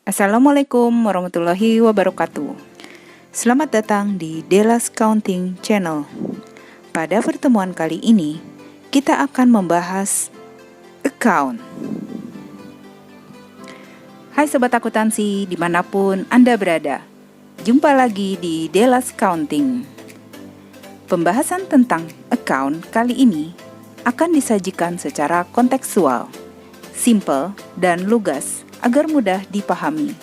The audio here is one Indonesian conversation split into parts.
Assalamualaikum warahmatullahi wabarakatuh. Selamat datang di Delas Counting Channel. Pada pertemuan kali ini, kita akan membahas account. Hai Sobat Akuntansi, dimanapun Anda berada. Jumpa lagi di Delas Counting. Pembahasan tentang account kali ini akan disajikan secara kontekstual, simple, dan lugas agar mudah dipahami.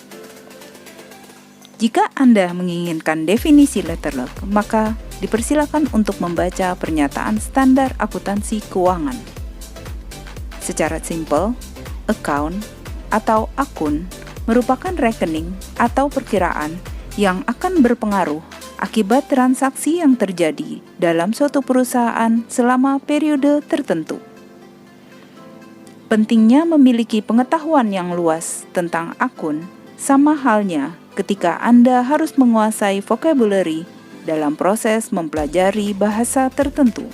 Jika Anda menginginkan definisi letterlock, maka dipersilakan untuk membaca pernyataan standar akuntansi keuangan. Secara simpel, account atau akun merupakan rekening atau perkiraan yang akan berpengaruh akibat transaksi yang terjadi dalam suatu perusahaan selama periode tertentu. Pentingnya memiliki pengetahuan yang luas tentang akun, sama halnya ketika Anda harus menguasai vocabulary dalam proses mempelajari bahasa tertentu.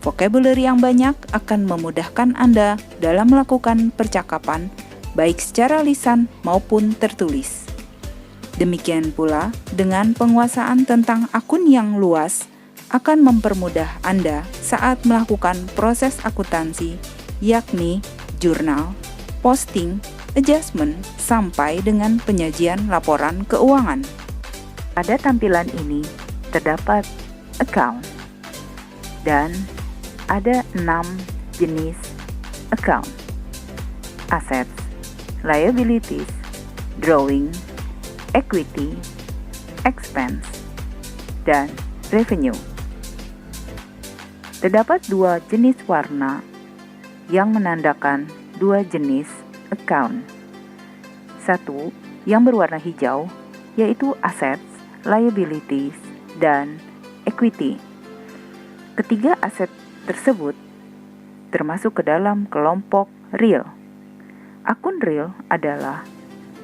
Vocabulary yang banyak akan memudahkan Anda dalam melakukan percakapan, baik secara lisan maupun tertulis. Demikian pula dengan penguasaan tentang akun yang luas akan mempermudah Anda saat melakukan proses akuntansi, yakni jurnal, posting, adjustment, sampai dengan penyajian laporan keuangan. Pada tampilan ini terdapat account dan ada 6 jenis account: assets, liabilities, drawing, equity, expense, dan revenue. Terdapat 2 jenis warna yang menandakan 2 jenis account. Satu yang berwarna hijau, yaitu assets, liabilities, dan equity. Ketiga aset tersebut termasuk ke dalam kelompok real. Akun real adalah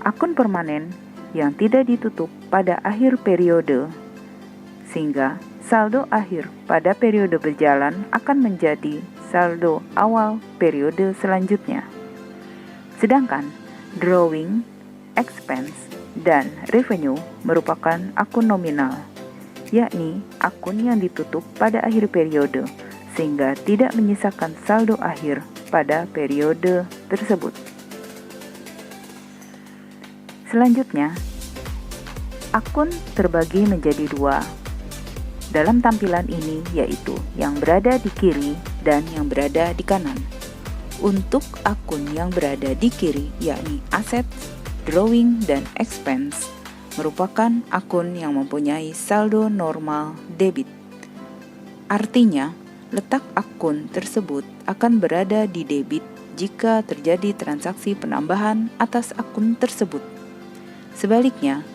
akun permanen yang tidak ditutup pada akhir periode, sehingga saldo akhir pada periode berjalan akan menjadi saldo awal periode selanjutnya. Sedangkan drawing, expense, dan revenue merupakan akun nominal, yakni akun yang ditutup pada akhir periode sehingga tidak menyisakan saldo akhir pada periode tersebut. Selanjutnya, akun terbagi menjadi 2 dalam tampilan ini, yaitu yang berada di kiri dan yang berada di kanan. Untuk akun yang berada di kiri, yakni assets, drawing, dan expense, merupakan akun yang mempunyai saldo normal debit. Artinya, letak akun tersebut akan berada di debit jika terjadi transaksi penambahan atas akun tersebut. Sebaliknya,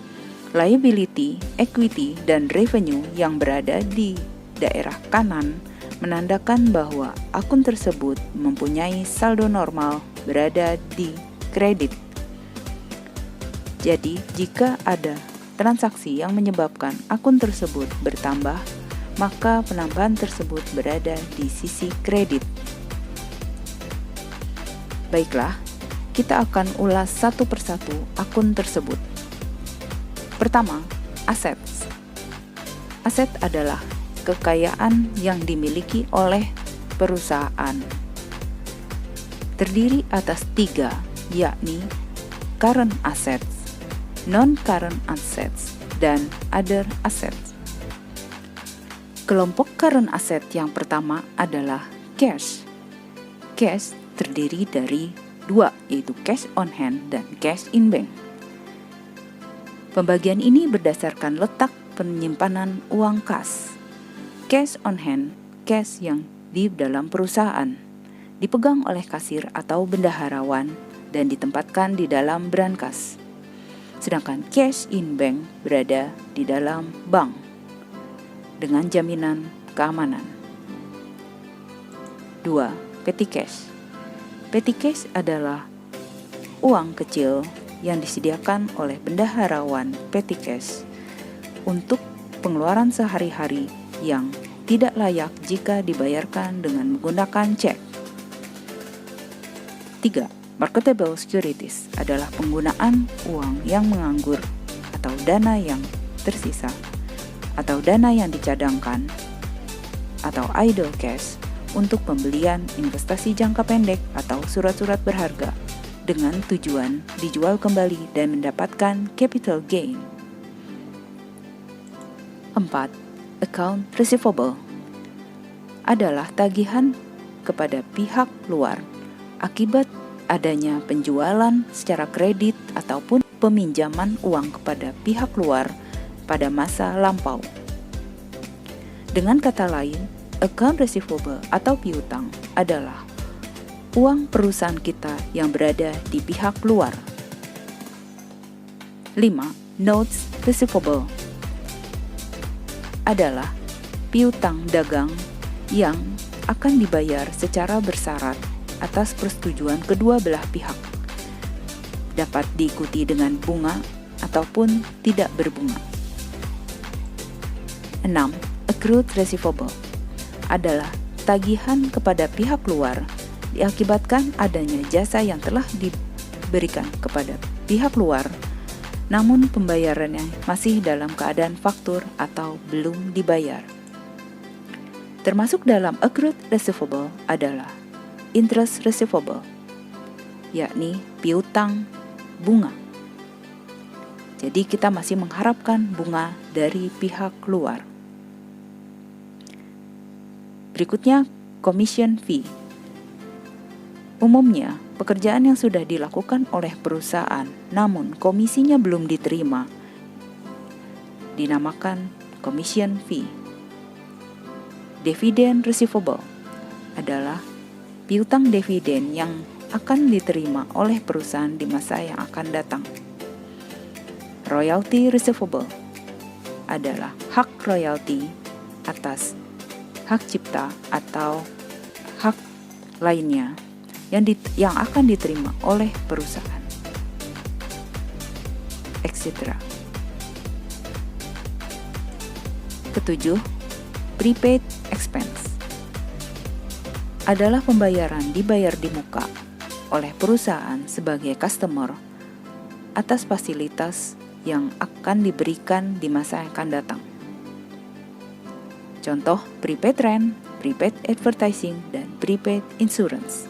liability, equity, dan revenue yang berada di daerah kanan menandakan bahwa akun tersebut mempunyai saldo normal berada di kredit. Jadi, jika ada transaksi yang menyebabkan akun tersebut bertambah, maka penambahan tersebut berada di sisi kredit. Baiklah, kita akan ulas satu persatu akun tersebut. Pertama, assets. Aset adalah kekayaan yang dimiliki oleh perusahaan. Terdiri atas 3, yakni current assets, non-current assets, dan other assets. Kelompok current asset yang pertama adalah cash. Cash terdiri dari 2, yaitu cash on hand dan cash in bank. Pembagian ini berdasarkan letak penyimpanan uang kas. Cash on hand, cash yang di dalam perusahaan, dipegang oleh kasir atau bendaharawan dan ditempatkan di dalam brankas. Sedangkan cash in bank berada di dalam bank dengan jaminan keamanan. 2. Petty cash. Petty cash adalah uang kecil yang disediakan oleh bendaharawan petty cash untuk pengeluaran sehari-hari yang tidak layak jika dibayarkan dengan menggunakan cek. 3. Marketable securities adalah penggunaan uang yang menganggur atau dana yang tersisa atau dana yang dicadangkan atau idle cash untuk pembelian investasi jangka pendek atau surat-surat berharga dengan tujuan dijual kembali dan mendapatkan capital gain. 4. Account receivable adalah tagihan kepada pihak luar akibat adanya penjualan secara kredit ataupun peminjaman uang kepada pihak luar pada masa lampau. Dengan kata lain, account receivable atau piutang adalah uang perusahaan kita yang berada di pihak luar. 5. Notes receivable adalah piutang dagang yang akan dibayar secara bersyarat atas persetujuan kedua belah pihak. Dapat diikuti dengan bunga ataupun tidak berbunga. 6. Accrued receivable adalah tagihan kepada pihak luar diakibatkan adanya jasa yang telah diberikan kepada pihak luar, namun pembayarannya masih dalam keadaan faktur atau belum dibayar. Termasuk dalam accrued receivable adalah interest receivable, yakni piutang bunga. Jadi kita masih mengharapkan bunga dari pihak luar. Berikutnya, commission fee. Umumnya, pekerjaan yang sudah dilakukan oleh perusahaan namun komisinya belum diterima dinamakan commission fee. Dividend receivable adalah piutang dividen yang akan diterima oleh perusahaan di masa yang akan datang. Royalty receivable adalah hak royalti atas hak cipta atau hak lainnya yang akan diterima oleh perusahaan, etc. Ketujuh, prepaid expense adalah pembayaran dibayar di muka oleh perusahaan sebagai customer atas fasilitas yang akan diberikan di masa yang akan datang. Contoh, prepaid rent, prepaid advertising, dan prepaid insurance.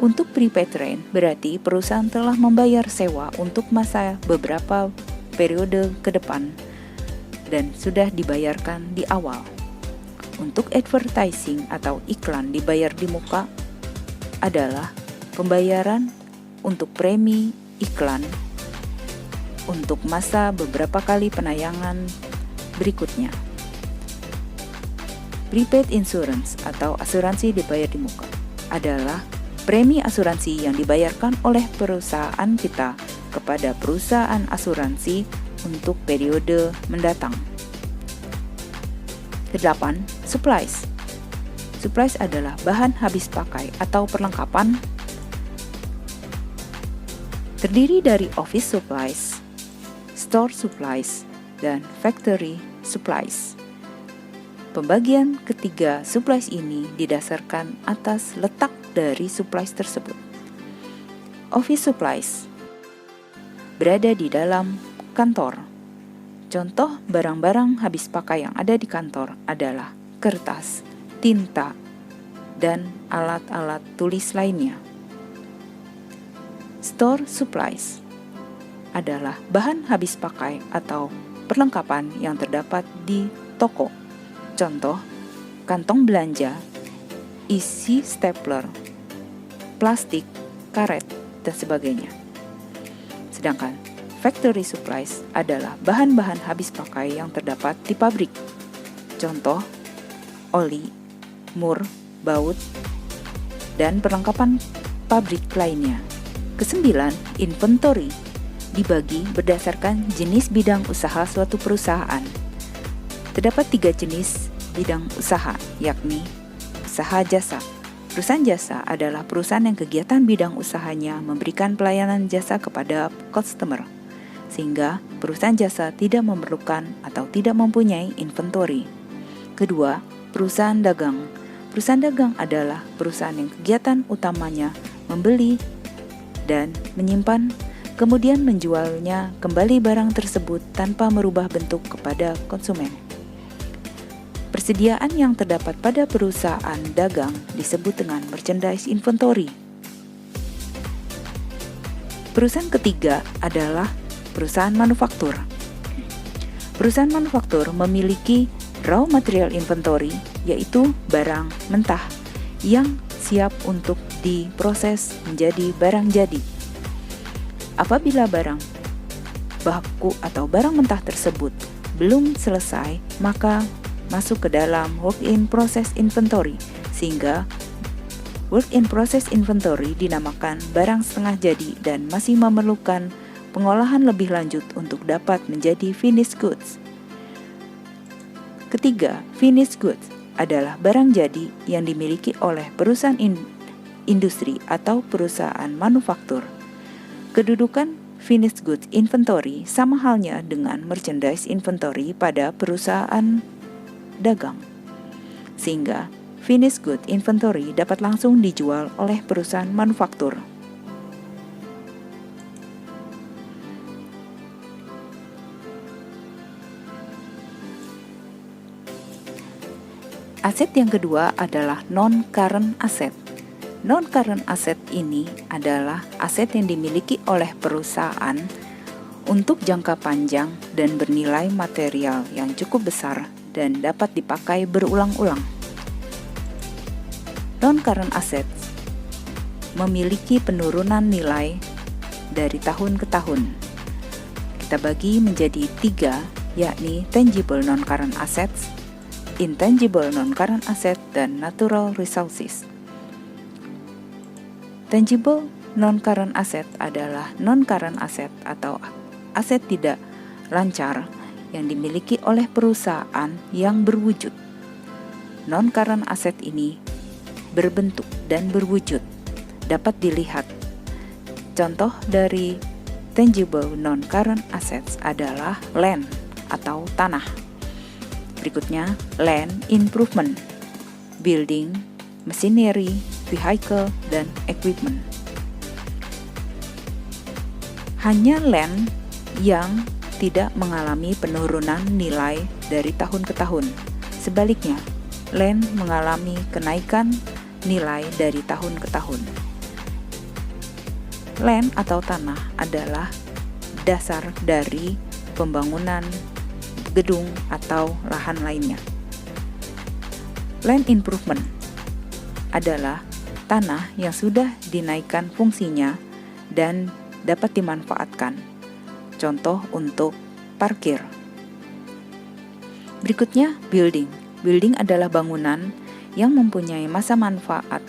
Untuk prepaid rent berarti perusahaan telah membayar sewa untuk masa beberapa periode ke depan dan sudah dibayarkan di awal. Untuk advertising atau iklan dibayar di muka adalah pembayaran untuk premi iklan untuk masa beberapa kali penayangan berikutnya. Prepaid insurance atau asuransi dibayar di muka adalah premi asuransi yang dibayarkan oleh perusahaan kita kepada perusahaan asuransi untuk periode mendatang. Kedelapan, supplies. Supplies adalah bahan habis pakai atau perlengkapan. Terdiri dari office supplies, store supplies, dan factory supplies. Pembagian ketiga supplies ini didasarkan atas letak dari supplies tersebut. Office supplies berada di dalam kantor. Contoh barang-barang habis pakai yang ada di kantor adalah kertas, tinta, dan alat-alat tulis lainnya. Store supplies adalah bahan habis pakai atau perlengkapan yang terdapat di toko. Contoh, kantong belanja, isi stapler, plastik, karet, dan sebagainya. Sedangkan factory supplies adalah bahan-bahan habis pakai yang terdapat di pabrik. Contoh, oli, mur, baut, dan perlengkapan pabrik lainnya. Kesembilan, inventory dibagi berdasarkan jenis bidang usaha suatu perusahaan. Terdapat 3 jenis bidang usaha, yakni usaha jasa. Perusahaan jasa adalah perusahaan yang kegiatan bidang usahanya memberikan pelayanan jasa kepada customer, sehingga perusahaan jasa tidak memerlukan atau tidak mempunyai inventory. Kedua, perusahaan dagang. Perusahaan dagang adalah perusahaan yang kegiatan utamanya membeli dan menyimpan, kemudian menjualnya kembali barang tersebut tanpa merubah bentuk kepada konsumen. Persediaan yang terdapat pada perusahaan dagang disebut dengan merchandise inventory. Perusahaan ketiga adalah perusahaan manufaktur. Perusahaan manufaktur memiliki raw material inventory, yaitu barang mentah yang siap untuk diproses menjadi barang jadi. Apabila barang baku atau barang mentah tersebut belum selesai, maka masuk ke dalam work in process inventory, sehingga work in process inventory dinamakan barang setengah jadi dan masih memerlukan pengolahan lebih lanjut untuk dapat menjadi finished goods. Ketiga, finished goods adalah barang jadi yang dimiliki oleh perusahaan industri atau perusahaan manufaktur. Kedudukan finished goods inventory sama halnya dengan merchandise inventory pada perusahaan dagang, sehingga finished goods inventory dapat langsung dijual oleh perusahaan manufaktur. Aset yang kedua adalah non-current asset. Non-current asset ini adalah aset yang dimiliki oleh perusahaan untuk jangka panjang dan bernilai material yang cukup besar dan dapat dipakai berulang-ulang. Non-current assets memiliki penurunan nilai dari tahun ke tahun. Kita bagi menjadi 3, yakni tangible non-current assets, intangible non-current asset, dan natural resources. Tangible non-current asset adalah non-current asset atau aset tidak lancar yang dimiliki oleh perusahaan yang berwujud. Non-current asset ini berbentuk dan berwujud, dapat dilihat. Contoh dari tangible non-current assets adalah land atau tanah. Berikutnya, land improvement, building, machinery, vehicle, dan equipment. Hanya land yang tidak mengalami penurunan nilai dari tahun ke tahun. Sebaliknya, land mengalami kenaikan nilai dari tahun ke tahun. Land atau tanah adalah dasar dari pembangunan gedung atau lahan lainnya. Land improvement adalah tanah yang sudah dinaikkan fungsinya dan dapat dimanfaatkan. Contoh untuk parkir. Berikutnya, building. Building adalah bangunan yang mempunyai masa manfaat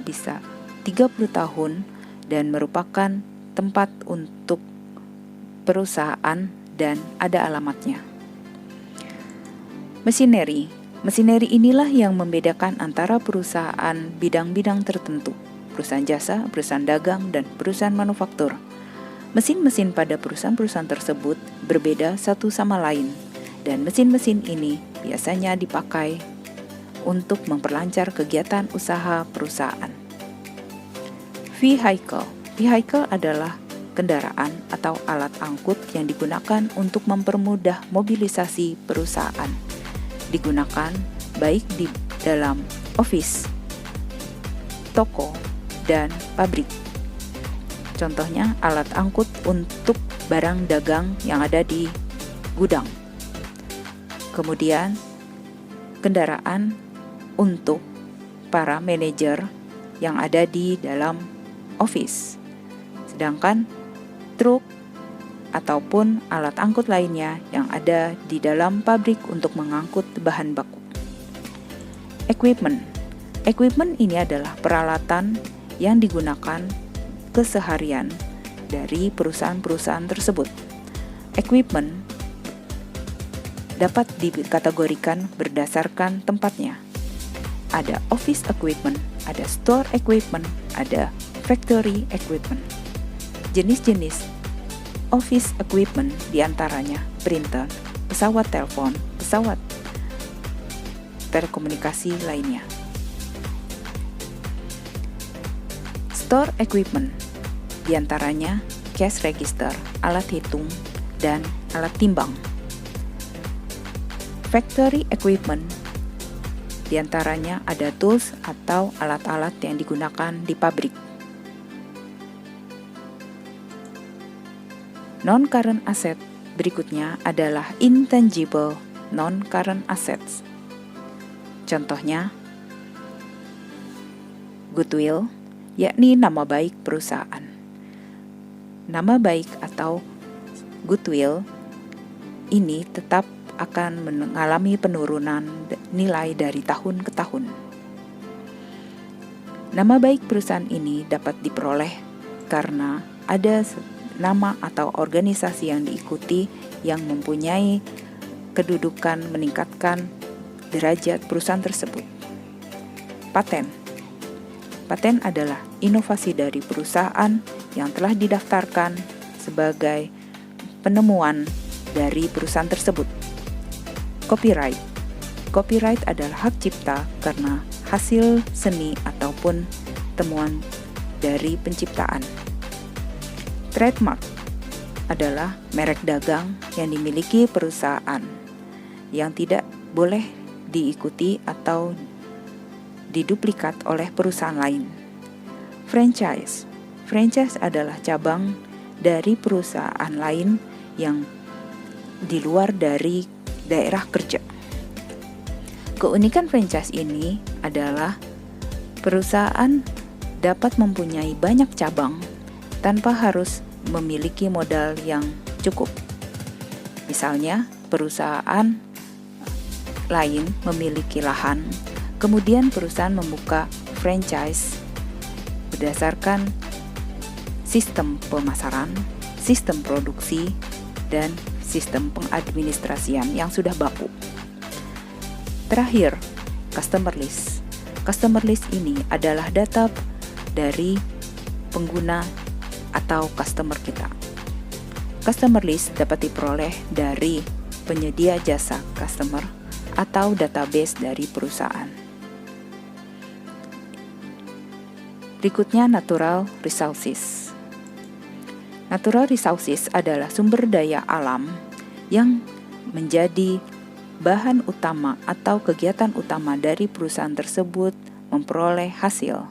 bisa 30 tahun dan merupakan tempat untuk perusahaan dan ada alamatnya. Machinery. Machinery inilah yang membedakan antara perusahaan bidang-bidang tertentu, perusahaan jasa, perusahaan dagang, dan perusahaan manufaktur. Mesin-mesin pada perusahaan-perusahaan tersebut berbeda satu sama lain, dan mesin-mesin ini biasanya dipakai untuk memperlancar kegiatan usaha perusahaan. Vehicle. Vehicle adalah kendaraan atau alat angkut yang digunakan untuk mempermudah mobilisasi perusahaan. Digunakan baik di dalam office, toko, dan pabrik. Contohnya alat angkut untuk barang dagang yang ada di gudang. Kemudian kendaraan untuk para manajer yang ada di dalam office. Sedangkan truk ataupun alat angkut lainnya yang ada di dalam pabrik untuk mengangkut bahan baku. Equipment. Equipment ini adalah peralatan yang digunakan keseharian dari perusahaan-perusahaan tersebut. Equipment dapat dikategorikan berdasarkan tempatnya. Ada office equipment, ada store equipment, ada factory equipment. Jenis-jenis office equipment diantaranya printer, pesawat telepon, pesawat telekomunikasi lainnya. Store equipment diantaranya cash register, alat hitung, dan alat timbang. Factory equipment, diantaranya ada tools atau alat-alat yang digunakan di pabrik. Non-current asset berikutnya adalah intangible non-current assets. Contohnya, goodwill, yakni nama baik perusahaan. Nama baik atau goodwill ini tetap akan mengalami penurunan nilai dari tahun ke tahun. Nama baik perusahaan ini dapat diperoleh karena ada nama atau organisasi yang diikuti yang mempunyai kedudukan meningkatkan derajat perusahaan tersebut. Paten. Paten adalah inovasi dari perusahaan yang telah didaftarkan sebagai penemuan dari perusahaan tersebut. Copyright. Copyright adalah hak cipta karena hasil seni ataupun temuan dari penciptaan. Trademark adalah merek dagang yang dimiliki perusahaan yang tidak boleh diikuti atau diduplikat oleh perusahaan lain. Franchise. Franchise adalah cabang dari perusahaan lain yang di luar dari daerah kerja. Keunikan franchise ini adalah perusahaan dapat mempunyai banyak cabang tanpa harus memiliki modal yang cukup. Misalnya, perusahaan lain memiliki lahan, kemudian perusahaan membuka franchise berdasarkan sistem pemasaran, sistem produksi, dan sistem pengadministrasian yang sudah baku. Terakhir, customer list. Customer list ini adalah data dari pengguna atau customer kita. Customer list dapat diperoleh dari penyedia jasa customer atau database dari perusahaan. Berikutnya, natural resources. Natural resources adalah sumber daya alam yang menjadi bahan utama atau kegiatan utama dari perusahaan tersebut memperoleh hasil.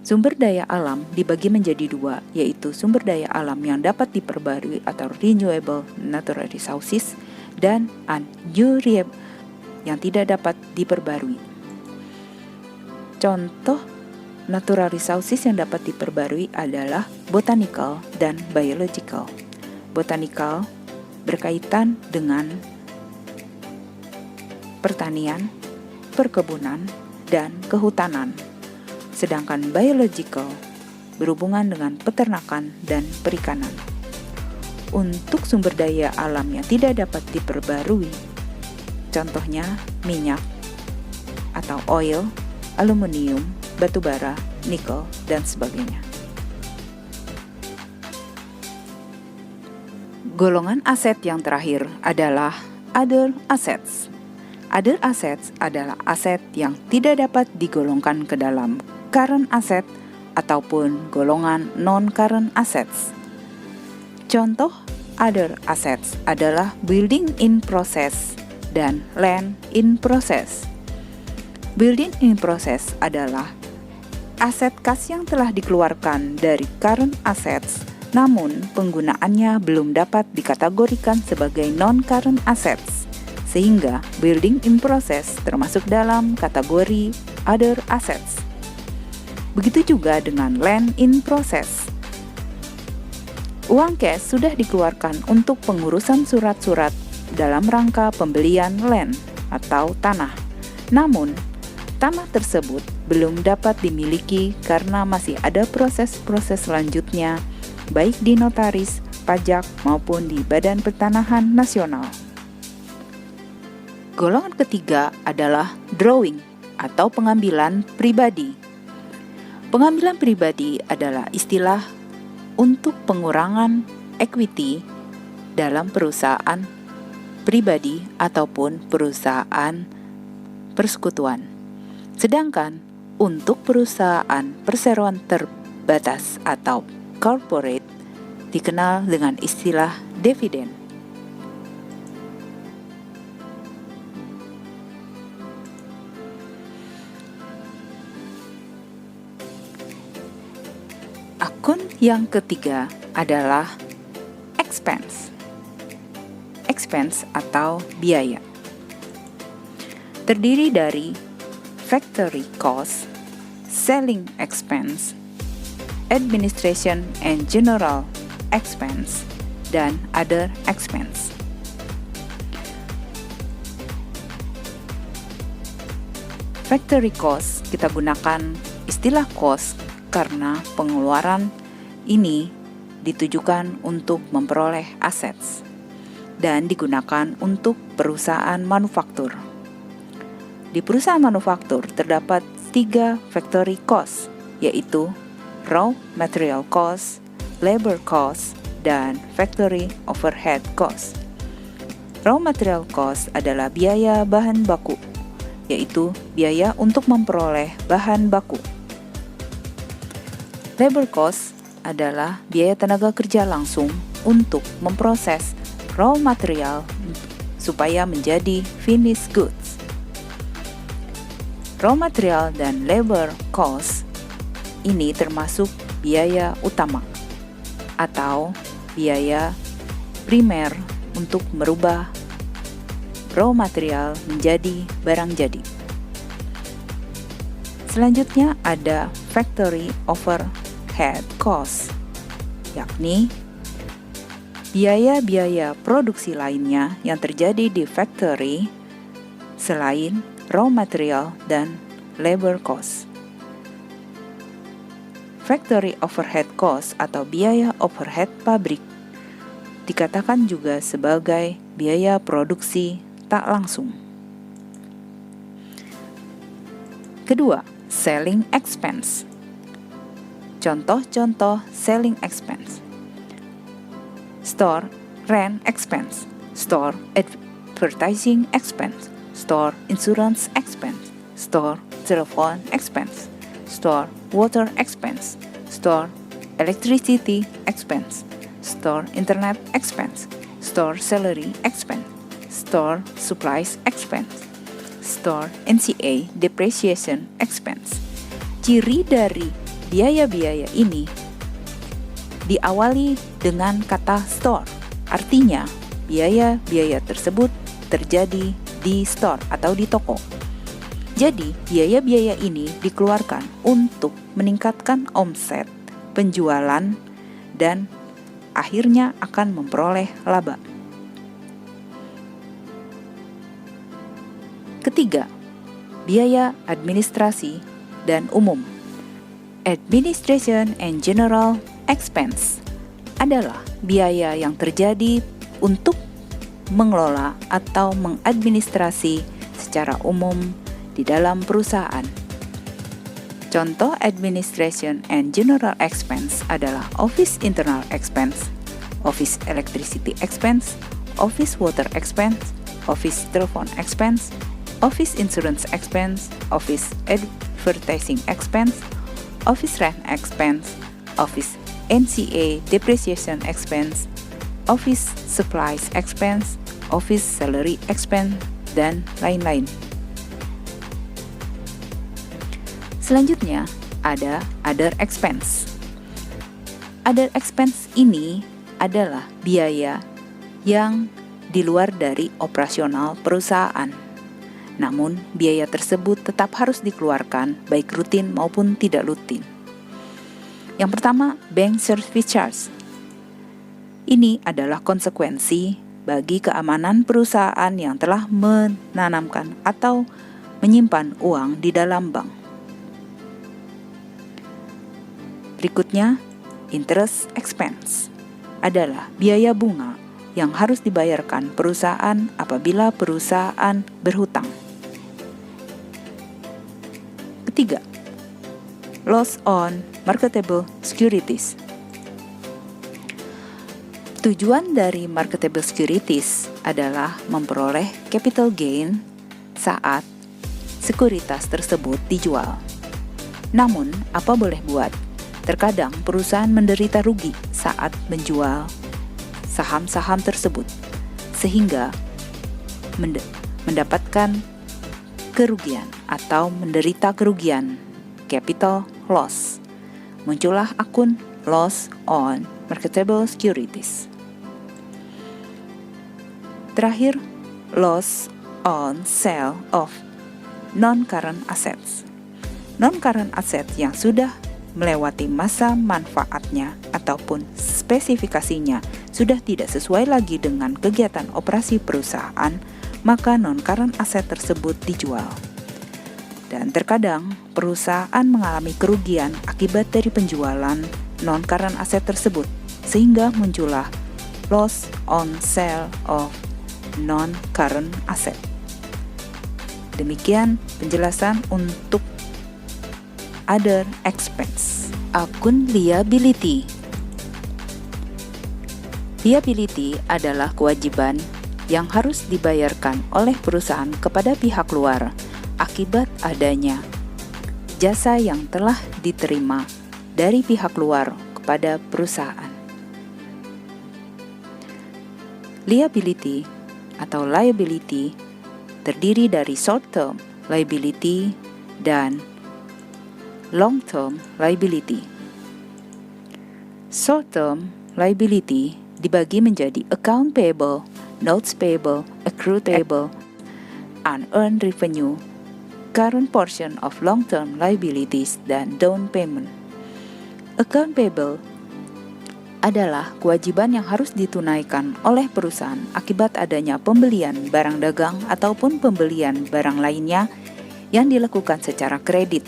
Sumber daya alam dibagi menjadi dua, yaitu sumber daya alam yang dapat diperbarui atau renewable natural resources dan unrenewable yang tidak dapat diperbarui. Contoh natural resources yang dapat diperbarui adalah botanical dan biological. Botanical berkaitan dengan pertanian, perkebunan, dan kehutanan. Sedangkan biological berhubungan dengan peternakan dan perikanan. Untuk sumber daya alam yang tidak dapat diperbarui, contohnya minyak atau oil, aluminium, batu bara, nikel, dan sebagainya. Golongan aset yang terakhir adalah other assets. Other assets adalah aset yang tidak dapat digolongkan ke dalam current asset ataupun golongan non-current assets. Contoh other assets adalah building in process dan land in process. Building in process adalah aset kas yang telah dikeluarkan dari current assets, namun penggunaannya belum dapat dikategorikan sebagai non-current assets, sehingga building in process termasuk dalam kategori other assets. Begitu juga dengan land in process. Uang cash sudah dikeluarkan untuk pengurusan surat-surat dalam rangka pembelian land atau tanah. Namun, tanah tersebut belum dapat dimiliki karena masih ada proses-proses selanjutnya, baik di notaris, pajak, maupun di Badan Pertanahan Nasional. Golongan ketiga adalah drawing atau pengambilan pribadi. Pengambilan pribadi adalah istilah untuk pengurangan equity dalam perusahaan pribadi ataupun perusahaan persekutuan. Sedangkan untuk perusahaan perseroan batas atau corporate dikenal dengan istilah dividen. Akun yang ketiga adalah expense. Expense atau biaya. Terdiri dari factory cost, selling expense, administration and general expense, dan other expense. Factory cost, kita gunakan istilah cost karena pengeluaran ini ditujukan untuk memperoleh aset dan digunakan untuk perusahaan manufaktur. Di perusahaan manufaktur terdapat 3 factory cost, yaitu raw material cost, labor cost, dan factory overhead cost. Raw material cost adalah biaya bahan baku, yaitu biaya untuk memperoleh bahan baku. Labor cost adalah biaya tenaga kerja langsung untuk memproses raw material supaya menjadi finished goods. Raw material dan labor cost ini termasuk biaya utama atau biaya primer untuk merubah raw material menjadi barang jadi. Selanjutnya ada factory overhead cost, yakni biaya-biaya produksi lainnya yang terjadi di factory selain raw material dan labor cost. Factory overhead cost atau biaya overhead pabrik dikatakan juga sebagai biaya produksi tak langsung. Kedua, selling expense. Contoh-contoh selling expense: store rent expense, store advertising expense, store insurance expense, store telephone expense, store water expense, store electricity expense, store internet expense, store salary expense, store supplies expense, store NCA depreciation expense. Ciri dari biaya-biaya ini diawali dengan kata store, artinya biaya-biaya tersebut terjadi di store atau di toko. Jadi, biaya-biaya ini dikeluarkan untuk meningkatkan omset, penjualan, dan akhirnya akan memperoleh laba. Ketiga, biaya administrasi dan umum. Administration and general expense adalah biaya yang terjadi untuk mengelola atau mengadministrasi secara umum di dalam perusahaan. Contoh administration and general expense adalah office internal expense, office electricity expense, office water expense, office telephone expense, office insurance expense, office advertising expense, office rent expense, office NCA depreciation expense, office supplies expense, office salary expense, dan lain-lain. Selanjutnya ada other expense. Other expense ini adalah biaya yang di luar dari operasional perusahaan. Namun, biaya tersebut tetap harus dikeluarkan baik rutin maupun tidak rutin. Yang pertama, bank service charge. Ini adalah konsekuensi bagi keamanan perusahaan yang telah menanamkan atau menyimpan uang di dalam bank. Berikutnya, interest expense adalah biaya bunga yang harus dibayarkan perusahaan apabila perusahaan berhutang. Ketiga, loss on marketable securities. Tujuan dari marketable securities adalah memperoleh capital gain saat sekuritas tersebut dijual. Namun, apa boleh buat, Terkadang perusahaan menderita rugi saat menjual saham-saham tersebut, sehingga mendapatkan kerugian atau menderita kerugian, capital loss. Muncullah akun loss on marketable securities. Terakhir, loss on sale of non-current assets. Non-current assets yang sudah melewati masa manfaatnya ataupun spesifikasinya sudah tidak sesuai lagi dengan kegiatan operasi perusahaan, maka non-current asset tersebut dijual. Dan terkadang perusahaan mengalami kerugian akibat dari penjualan non-current asset tersebut, sehingga muncullah loss on sale of non-current asset. Demikian penjelasan untuk other expense. Akun liability. Liability adalah kewajiban yang harus dibayarkan oleh perusahaan kepada pihak luar akibat adanya jasa yang telah diterima dari pihak luar kepada perusahaan. Liability atau liability terdiri dari short-term liability dan long-term liability. Short-term liability dibagi menjadi account payable, notes payable, accrued payable, unearned revenue, current portion of long-term liabilities, dan down payment. Account payable adalah kewajiban yang harus ditunaikan oleh perusahaan akibat adanya pembelian barang dagang ataupun pembelian barang lainnya yang dilakukan secara kredit,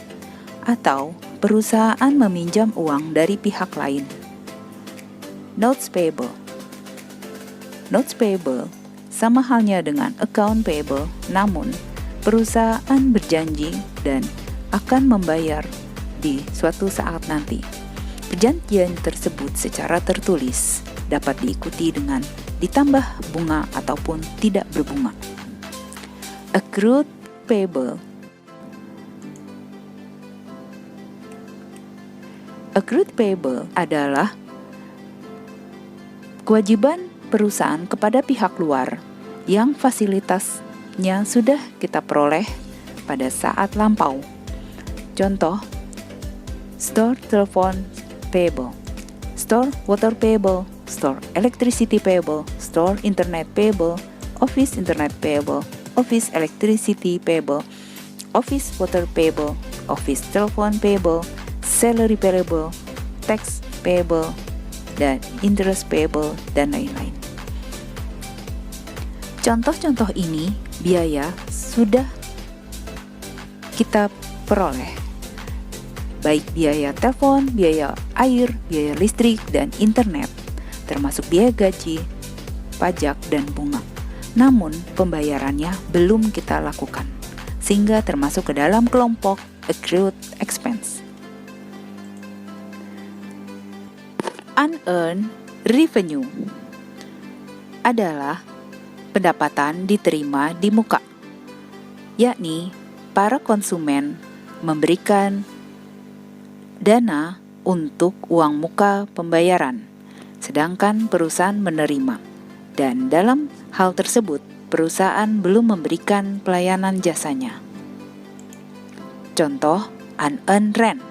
atau perusahaan meminjam uang dari pihak lain. Notes payable. Notes payable sama halnya dengan account payable, namun perusahaan berjanji dan akan membayar di suatu saat nanti. Perjanjian tersebut secara tertulis dapat diikuti dengan ditambah bunga ataupun tidak berbunga. Accrued payable. Accrued payable adalah kewajiban perusahaan kepada pihak luar yang fasilitasnya sudah kita peroleh pada saat lampau. Contoh, store telepon payable, store water payable, store electricity payable, store internet payable, office internet payable, office electricity payable, office water payable, office telepon payable, salary payable, tax payable, dan interest payable, dan lain-lain. Contoh-contoh ini biaya sudah kita peroleh, baik biaya telepon, biaya air, biaya listrik, dan internet, termasuk biaya gaji, pajak, dan bunga. Namun pembayarannya belum kita lakukan, sehingga termasuk ke dalam kelompok accrued expense. Unearned revenue adalah pendapatan diterima di muka, yakni para konsumen memberikan dana untuk uang muka pembayaran, sedangkan perusahaan menerima, dan dalam hal tersebut perusahaan belum memberikan pelayanan jasanya. Contoh, unearned rent.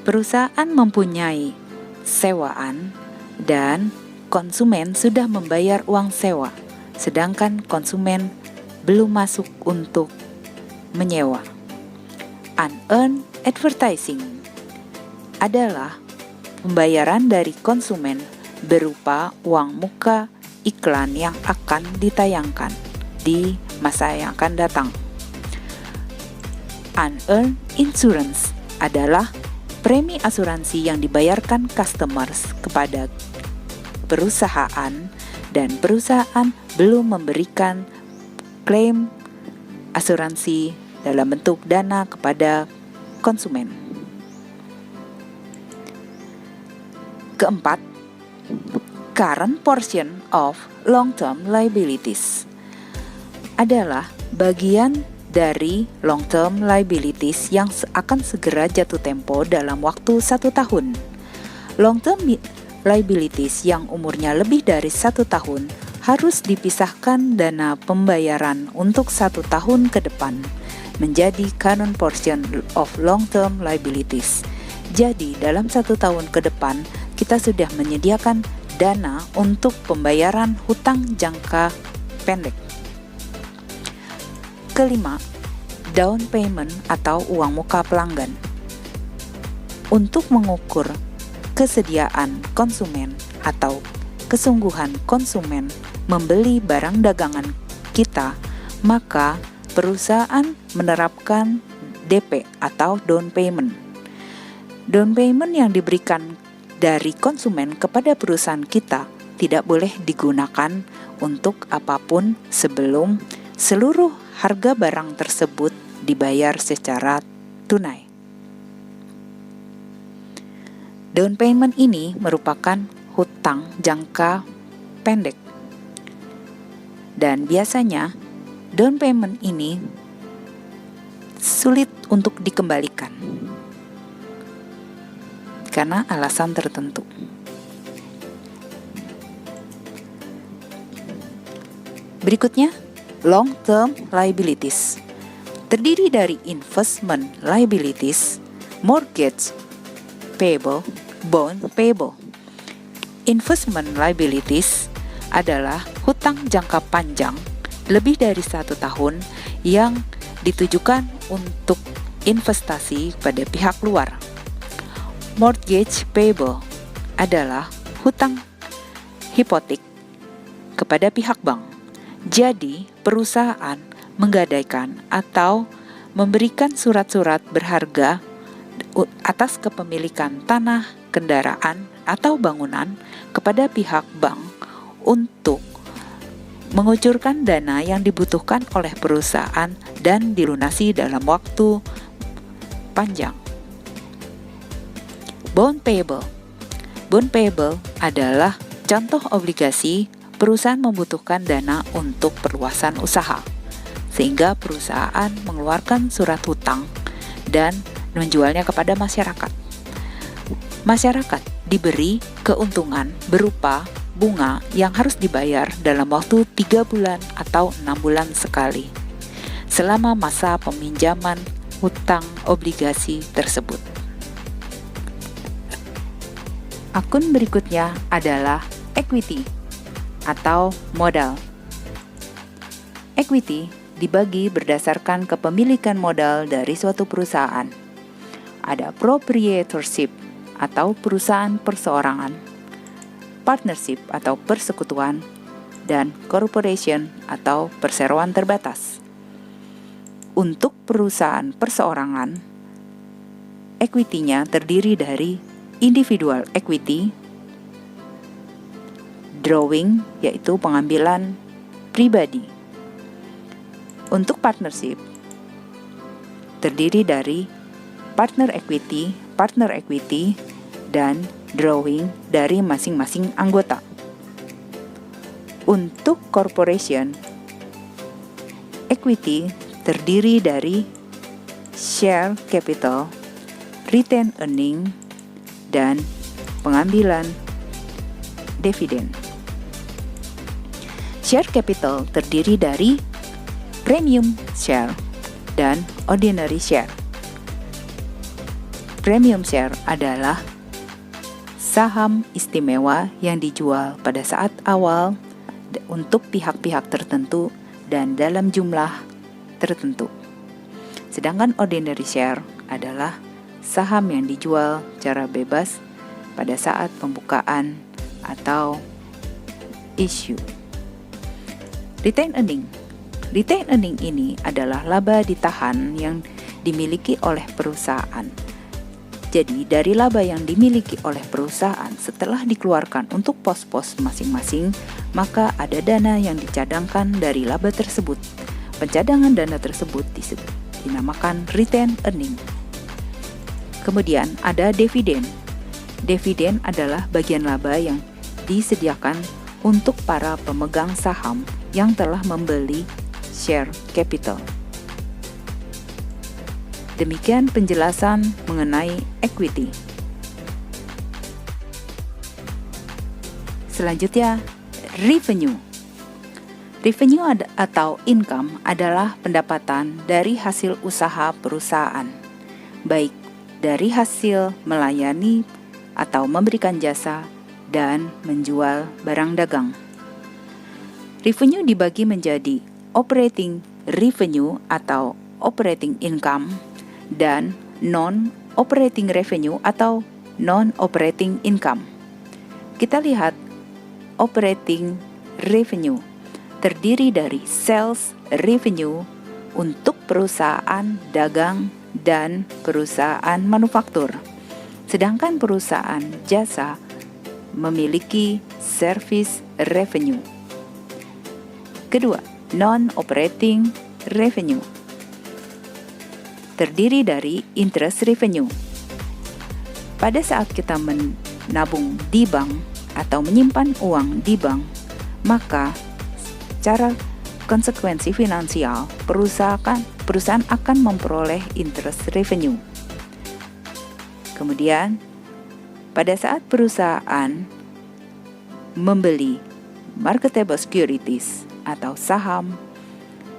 Perusahaan mempunyai sewaan dan konsumen sudah membayar uang sewa, sedangkan konsumen belum masuk untuk menyewa. Unearned advertising adalah pembayaran dari konsumen berupa uang muka iklan yang akan ditayangkan di masa yang akan datang. Unearned insurance adalah premi asuransi yang dibayarkan customers kepada perusahaan dan perusahaan belum memberikan klaim asuransi dalam bentuk dana kepada konsumen. Keempat, current portion of long-term liabilities adalah bagian dari long-term liabilities yang akan segera jatuh tempo dalam waktu 1 tahun. Long-term liabilities yang umurnya lebih dari 1 tahun harus dipisahkan dana pembayaran untuk 1 tahun ke depan menjadi current portion of long-term liabilities. Jadi dalam 1 tahun ke depan kita sudah menyediakan dana untuk pembayaran hutang jangka pendek. Kelima, down payment atau uang muka pelanggan. Untuk mengukur kesediaan konsumen atau kesungguhan konsumen membeli barang dagangan kita, maka perusahaan menerapkan DP atau down payment. Down payment yang diberikan dari konsumen kepada perusahaan kita tidak boleh digunakan untuk apapun sebelum seluruh harga barang tersebut dibayar secara tunai. Down payment ini merupakan hutang jangka pendek. Dan biasanya down payment ini sulit untuk dikembalikan karena alasan tertentu. Berikutnya, long-term liabilities. Terdiri dari investment liabilities, mortgage payable, bond payable. Investment liabilities adalah hutang jangka panjang lebih dari 1 tahun yang ditujukan untuk investasi pada pihak luar. Mortgage payable adalah hutang hipotek kepada pihak bank. Jadi, perusahaan menggadaikan atau memberikan surat-surat berharga atas kepemilikan tanah, kendaraan, atau bangunan kepada pihak bank untuk mengucurkan dana yang dibutuhkan oleh perusahaan dan dilunasi dalam waktu panjang. Bond payable. Bond payable adalah contoh obligasi perusahaan membutuhkan dana untuk perluasan usaha, sehingga perusahaan mengeluarkan surat hutang dan menjualnya kepada masyarakat. Masyarakat diberi keuntungan berupa bunga yang harus dibayar dalam waktu 3 bulan atau 6 bulan sekali selama masa peminjaman hutang obligasi tersebut. Akun berikutnya adalah equity atau modal. Equity dibagi berdasarkan kepemilikan modal dari suatu perusahaan. Ada proprietorship atau perusahaan perseorangan, partnership atau persekutuan, dan corporation atau perseroan terbatas. Untuk perusahaan perseorangan, equity-nya terdiri dari individual equity, drawing yaitu pengambilan pribadi. Untuk partnership, terdiri dari partner equity, dan drawing dari masing-masing anggota. Untuk corporation, equity terdiri dari share capital, retained earning, dan pengambilan dividen. Share capital terdiri dari premium share dan ordinary share. Premium share adalah saham istimewa yang dijual pada saat awal untuk pihak-pihak tertentu dan dalam jumlah tertentu. Sedangkan ordinary share adalah saham yang dijual secara bebas pada saat pembukaan atau issue. Retained earning. Retained earning ini adalah laba ditahan yang dimiliki oleh perusahaan. Jadi, dari laba yang dimiliki oleh perusahaan setelah dikeluarkan untuk pos-pos masing-masing, maka ada dana yang dicadangkan dari laba tersebut. Pencadangan dana tersebut dinamakan retained earning. Kemudian ada dividen. Dividen adalah bagian laba yang disediakan untuk para pemegang saham yang telah membeli share capital. Demikian penjelasan mengenai equity. Selanjutnya, revenue. Revenue atau income adalah pendapatan dari hasil usaha perusahaan, baik dari hasil melayani atau memberikan jasa dan menjual barang dagang. Revenue dibagi menjadi operating revenue atau operating income dan non-operating revenue atau non-operating income. Kita lihat operating revenue terdiri dari sales revenue untuk perusahaan dagang dan perusahaan manufaktur. Sedangkan perusahaan jasa memiliki service revenue. Kedua, non-operating revenue terdiri dari interest revenue. Pada saat kita menabung di bank atau menyimpan uang di bank, maka secara konsekuensi finansial perusahaan akan memperoleh interest revenue. Kemudian, pada saat perusahaan membeli marketable securities atau saham,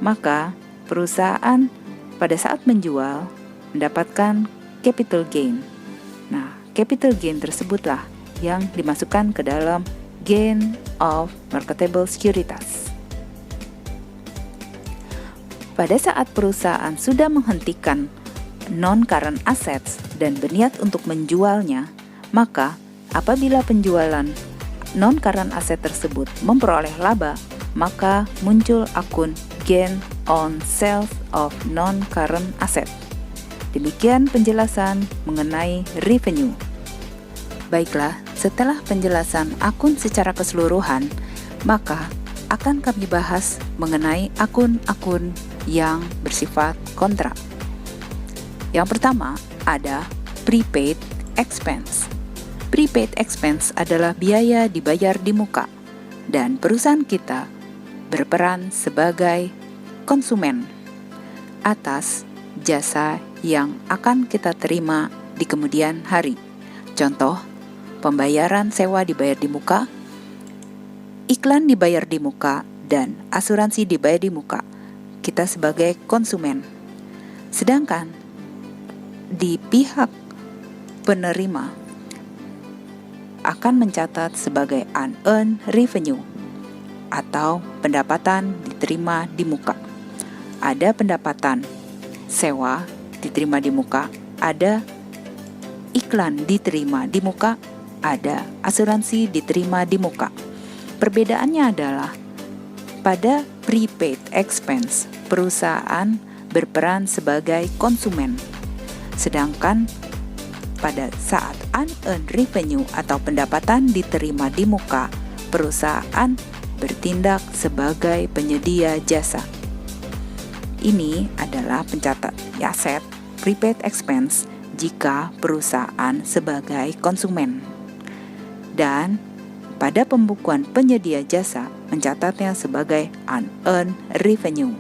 maka perusahaan pada saat menjual mendapatkan capital gain. Nah, capital gain tersebutlah yang dimasukkan ke dalam gain of marketable securities. Pada saat perusahaan sudah menghentikan non-current assets dan berniat untuk menjualnya, maka apabila penjualan non-current asset tersebut memperoleh laba, maka muncul akun gain on sales of non-current asset. Demikian penjelasan mengenai revenue. Baiklah, setelah penjelasan akun secara keseluruhan, maka akan kami bahas mengenai akun-akun yang bersifat kontrak. Yang pertama ada prepaid expense. Prepaid expense adalah biaya dibayar di muka, dan perusahaan kita berperan sebagai konsumen atas jasa yang akan kita terima di kemudian hari. Contoh, pembayaran sewa dibayar di muka, iklan dibayar di muka, dan asuransi dibayar di muka. Kita sebagai konsumen. Sedangkan di pihak penerima akan mencatat sebagai unearned revenue atau pendapatan diterima di muka. Ada pendapatan sewa diterima di muka, ada iklan diterima di muka, ada asuransi diterima di muka. Perbedaannya adalah pada prepaid expense, perusahaan berperan sebagai konsumen. Sedangkan pada saat unearned revenue atau pendapatan diterima di muka, perusahaan bertindak sebagai penyedia jasa. Ini adalah pencatat aset prepaid expense jika perusahaan sebagai konsumen. Dan pada pembukuan penyedia jasa mencatatnya sebagai unearned revenue.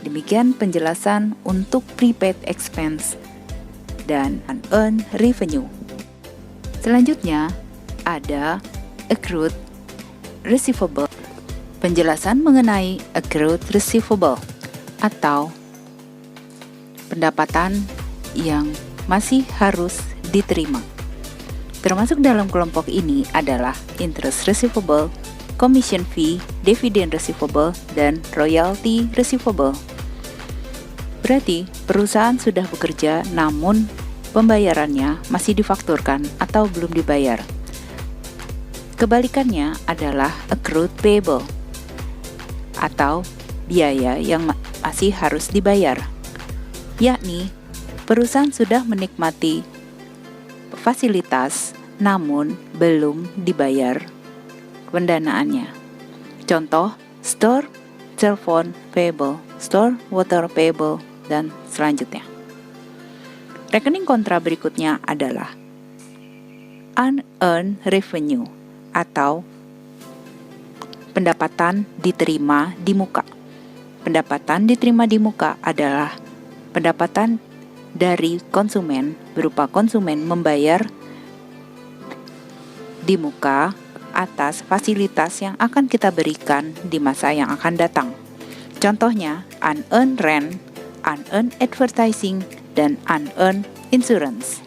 Demikian penjelasan untuk prepaid expense dan unearned revenue. Selanjutnya ada accrued receivable. Penjelasan mengenai accrued receivable atau pendapatan yang masih harus diterima. Termasuk dalam kelompok ini adalah interest receivable, commission fee, dividend receivable, dan royalty receivable. Berarti perusahaan sudah bekerja namun pembayarannya masih difakturkan atau belum dibayar. Kebalikannya adalah accrued payable atau biaya yang masih harus dibayar, yakni perusahaan sudah menikmati fasilitas namun belum dibayar pendanaannya. Contoh, store telephone payable, store water payable, dan selanjutnya. Rekening kontra berikutnya adalah unearned revenue atau pendapatan diterima di muka. pendapatan diterima di muka adalah pendapatan dari konsumen, berupa konsumen membayar di muka atas fasilitas yang akan kita berikan di masa yang akan datang. Contohnya, unearned rent, unearned advertising, dan unearned insurance.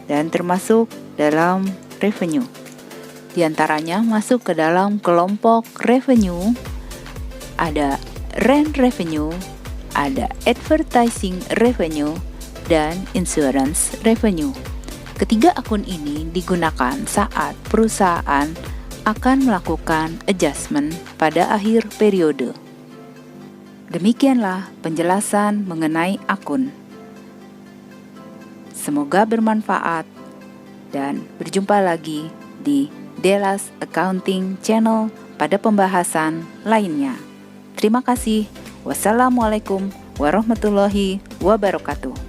Dan termasuk dalam revenue. Di antaranya masuk ke dalam kelompok revenue, ada rent revenue, ada advertising revenue, dan insurance revenue. Ketiga akun ini digunakan saat perusahaan akan melakukan adjustment pada akhir periode. Demikianlah penjelasan mengenai akun. Semoga bermanfaat dan berjumpa lagi di Delas Accounting Channel pada pembahasan lainnya. Terima kasih. Wassalamualaikum warahmatullahi wabarakatuh.